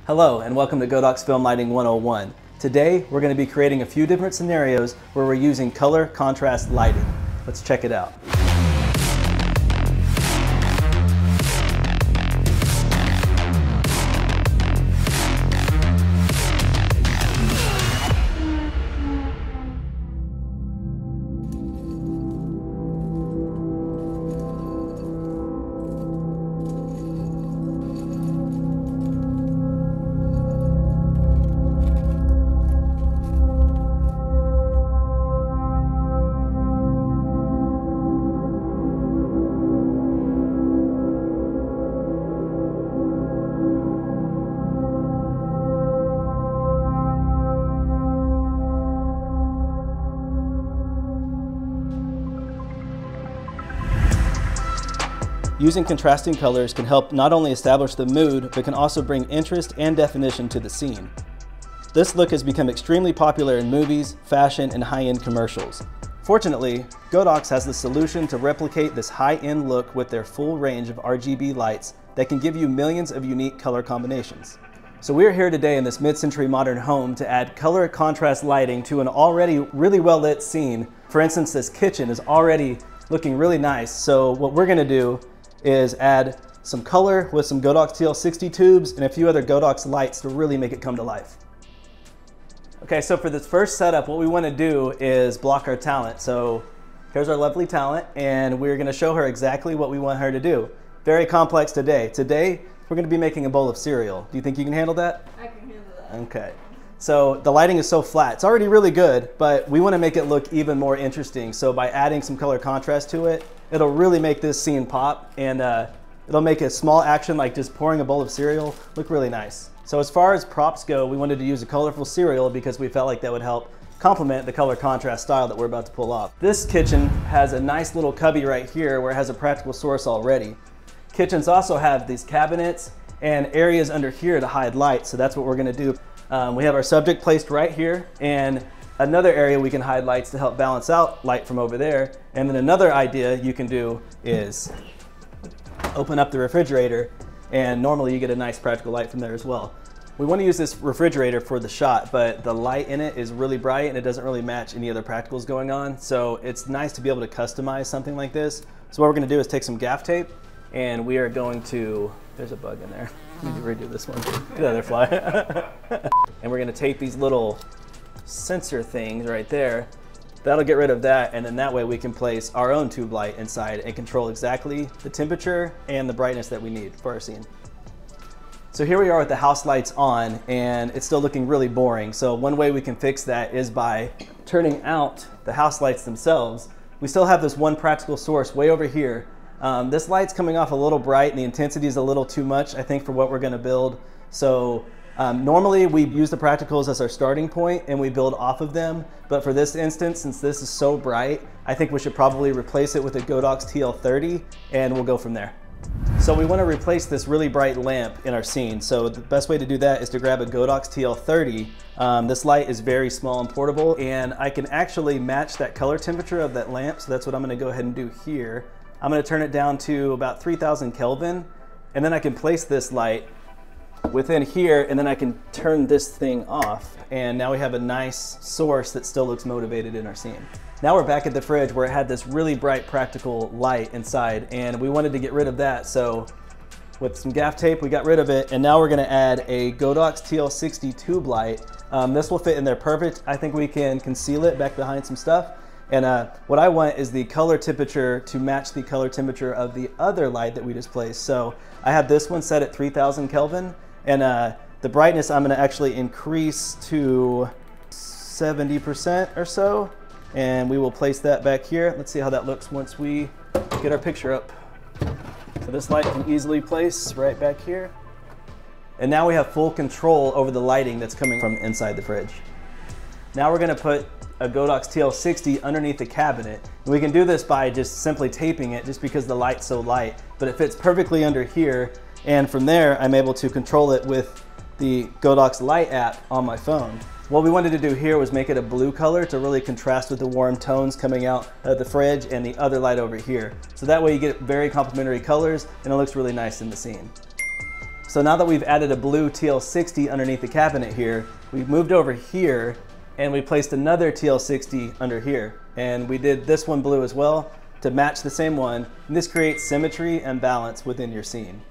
Hello and welcome to Godox Film Lighting 101. Today we're going to be creating a few different scenarios where we're using color contrast lighting. Let's check it out. Using contrasting colors can help not only establish the mood, but can also bring interest and definition to the scene. This look has become extremely popular in movies, fashion, and high-end commercials. Fortunately, Godox has the solution to replicate this high-end look with their full range of RGB lights that can give you millions of unique color combinations. So we're here today in this mid-century modern home to add color contrast lighting to an already really well-lit scene. For instance, this kitchen is already looking really nice. So what we're gonna do is add some color with some Godox TL60 tubes and a few other Godox lights to really make it come to life. Okay, so for this first setup, what we want to do is block our talent. So here's our lovely talent, and we're going to show her exactly what we want her to do. Very complex today. Today, we're going to be making a bowl of cereal. Do you think you can handle that? I can handle that. Okay. So the lighting is so flat. It's already really good, but we want to make it look even more interesting. So by adding some color contrast to it, it'll really make this scene pop, and it'll make a small action like just pouring a bowl of cereal look really nice. So as far as props go, we wanted to use a colorful cereal because we felt like that would help complement the color contrast style that we're about to pull off. This kitchen has a nice little cubby right here where it has a practical source already. Kitchens also have these cabinets and areas under here to hide light, so that's what we're gonna do. We have our subject placed right here, and another area we can hide lights to help balance out light from over there. And then another idea you can do is open up the refrigerator, and normally you get a nice practical light from there as well. We want to use this refrigerator for the shot, but the light in it is really bright and it doesn't really match any other practicals going on. So it's nice to be able to customize something like this. So what we're going to do is take some gaff tape, and we are going to, there's a bug in there. I need to redo this one. Get out of there, fly. And we're going to tape these little sensor things right there. That'll get rid of that, and then that way we can place our own tube light inside and control exactly the temperature and the brightness that we need for our scene. So here we are with the house lights on, and it's still looking really boring. So one way we can fix that is by turning out the house lights themselves. We still have this one practical source way over here. This light's coming off a little bright, and the intensity is a little too much, I think, for what we're gonna build. So normally we use the practicals as our starting point and we build off of them, but for this instance, since this is so bright, I think we should probably replace it with a Godox TL30, and we'll go from there. So we want to replace this really bright lamp in our scene. So the best way to do that is to grab a Godox TL30. This light is very small and portable, and I can actually match that color temperature of that lamp, so that's what I'm going to go ahead and do here. I'm going to turn it down to about 3000 Kelvin, and then I can place this light within here, and then I can turn this thing off, and now we have a nice source that still looks motivated in our scene. Now we're back at the fridge where it had this really bright practical light inside, and we wanted to get rid of that, so with some gaff tape we got rid of it, and now we're going to add a Godox TL60 tube light. This will fit in there perfect. I think we can conceal it back behind some stuff, and what I want is the color temperature to match the color temperature of the other light that we just placed. So I have this one set at 3000 Kelvin, and the brightness I'm going to actually increase to 70% or so, and we will place that back here. Let's see how that looks once we get our picture up. So this light can easily place right back here. And now we have full control over the lighting that's coming from inside the fridge. Now we're going to put a Godox TL60 underneath the cabinet. And we can do this by just simply taping it, just because the light's so light, but it fits perfectly under here. And from there, I'm able to control it with the Godox Light app on my phone. What we wanted to do here was make it a blue color to really contrast with the warm tones coming out of the fridge and the other light over here. So that way you get very complementary colors, and it looks really nice in the scene. So now that we've added a blue TL60 underneath the cabinet here, we've moved over here and we placed another TL60 under here. And we did this one blue as well to match the same one. And this creates symmetry and balance within your scene.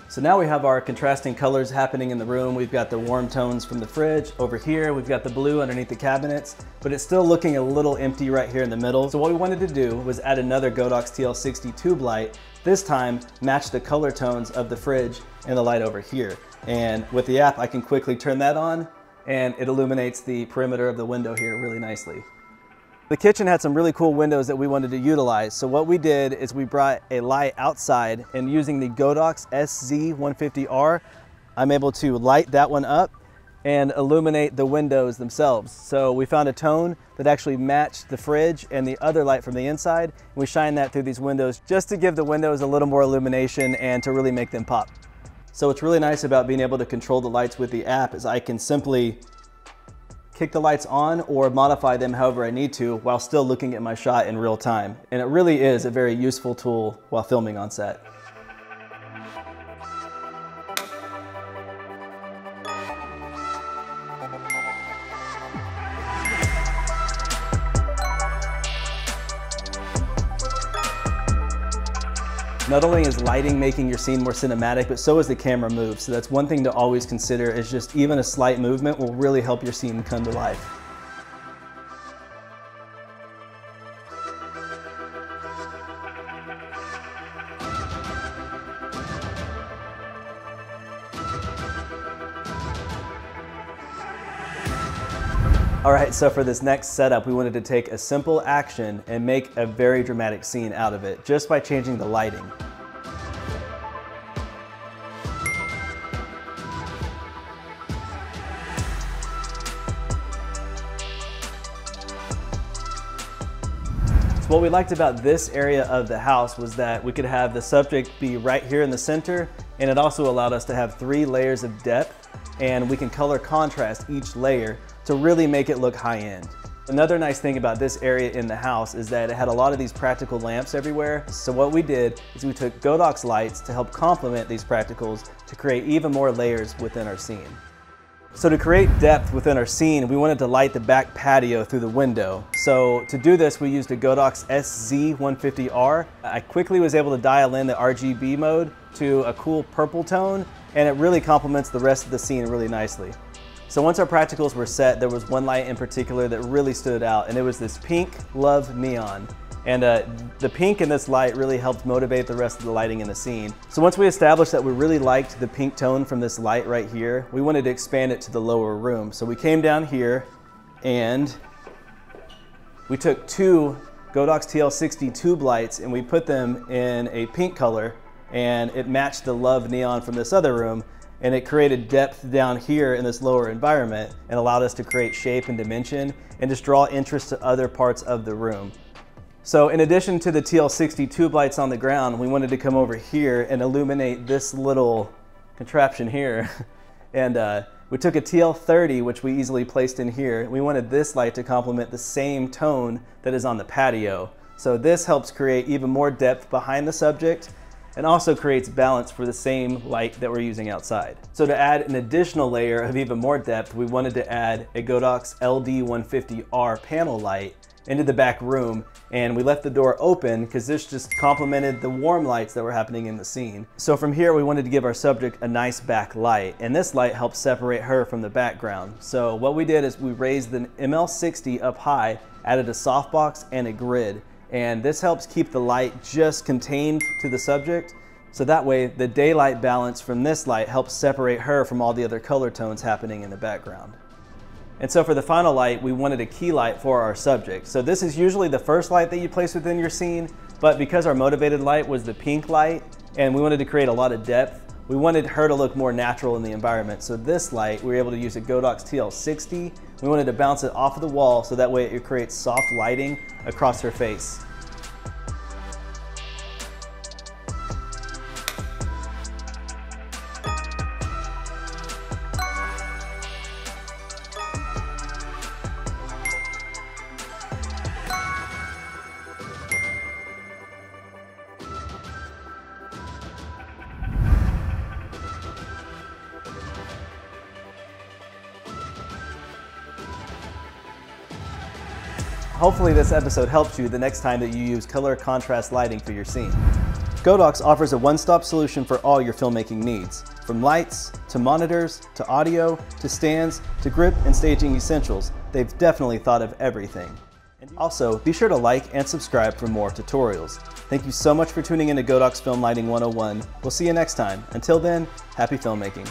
So now we have our contrasting colors happening in the room. We've got the warm tones from the fridge. Over here, we've got the blue underneath the cabinets, but it's still looking a little empty right here in the middle. So what we wanted to do was add another Godox TL60 tube light, this time match the color tones of the fridge and the light over here. And with the app, I can quickly turn that on and it illuminates the perimeter of the window here really nicely. The kitchen had some really cool windows that we wanted to utilize. So what we did is we brought a light outside, and using the Godox LD150R, I'm able to light that one up and illuminate the windows themselves. So we found a tone that actually matched the fridge and the other light from the inside. And we shine that through these windows just to give the windows a little more illumination and to really make them pop. So what's really nice about being able to control the lights with the app is I can simply kick the lights on or modify them however I need to while still looking at my shot in real time. And it really is a very useful tool while filming on set. Not only is lighting making your scene more cinematic, but so is the camera move. So that's one thing to always consider, is just even a slight movement will really help your scene come to life. All right, so for this next setup, we wanted to take a simple action and make a very dramatic scene out of it just by changing the lighting. So what we liked about this area of the house was that we could have the subject be right here in the center, and it also allowed us to have 3 layers of depth, and we can color contrast each layer to really make it look high-end. Another nice thing about this area in the house is that it had a lot of these practical lamps everywhere. So what we did is we took Godox lights to help complement these practicals to create even more layers within our scene. So to create depth within our scene, we wanted to light the back patio through the window. So to do this, we used a Godox LD150R. I quickly was able to dial in the RGB mode to a cool purple tone, and it really complements the rest of the scene really nicely. So once our practicals were set, there was one light in particular that really stood out, and it was this pink love neon. And the pink in this light really helped motivate the rest of the lighting in the scene. So once we established that we really liked the pink tone from this light right here, we wanted to expand it to the lower room. So we came down here and we took 2 Godox TL60 tube lights and we put them in a pink color, and it matched the love neon from this other room. And it created depth down here in this lower environment and allowed us to create shape and dimension and just draw interest to other parts of the room. So in addition to the TL60 tube lights on the ground, we wanted to come over here and illuminate this little contraption here. And we took a TL30, which we easily placed in here. We wanted this light to complement the same tone that is on the patio. So this helps create even more depth behind the subject and also creates balance for the same light that we're using outside. So to add an additional layer of even more depth, we wanted to add a Godox LD150R panel light into the back room, and we left the door open because this just complemented the warm lights that were happening in the scene. So from here, we wanted to give our subject a nice back light, and this light helps separate her from the background. So what we did is we raised the ML60 up high, added a softbox and a grid. And this helps keep the light just contained to the subject. So that way the daylight balance from this light helps separate her from all the other color tones happening in the background. And so for the final light, we wanted a key light for our subject. So this is usually the first light that you place within your scene, but because our motivated light was the pink light and we wanted to create a lot of depth, we wanted her to look more natural in the environment. So this light, we were able to use a Godox TL60. We wanted to bounce it off of the wall so that way it creates soft lighting across her face. hopefully this episode helps you the next time that you use color contrast lighting for your scene. Godox offers a one-stop solution for all your filmmaking needs. From lights, to monitors, to audio, to stands, to grip and staging essentials, they've definitely thought of everything. Also, be sure to like and subscribe for more tutorials. Thank you so much for tuning in to Godox Film Lighting 101. We'll see you next time. Until then, happy filmmaking.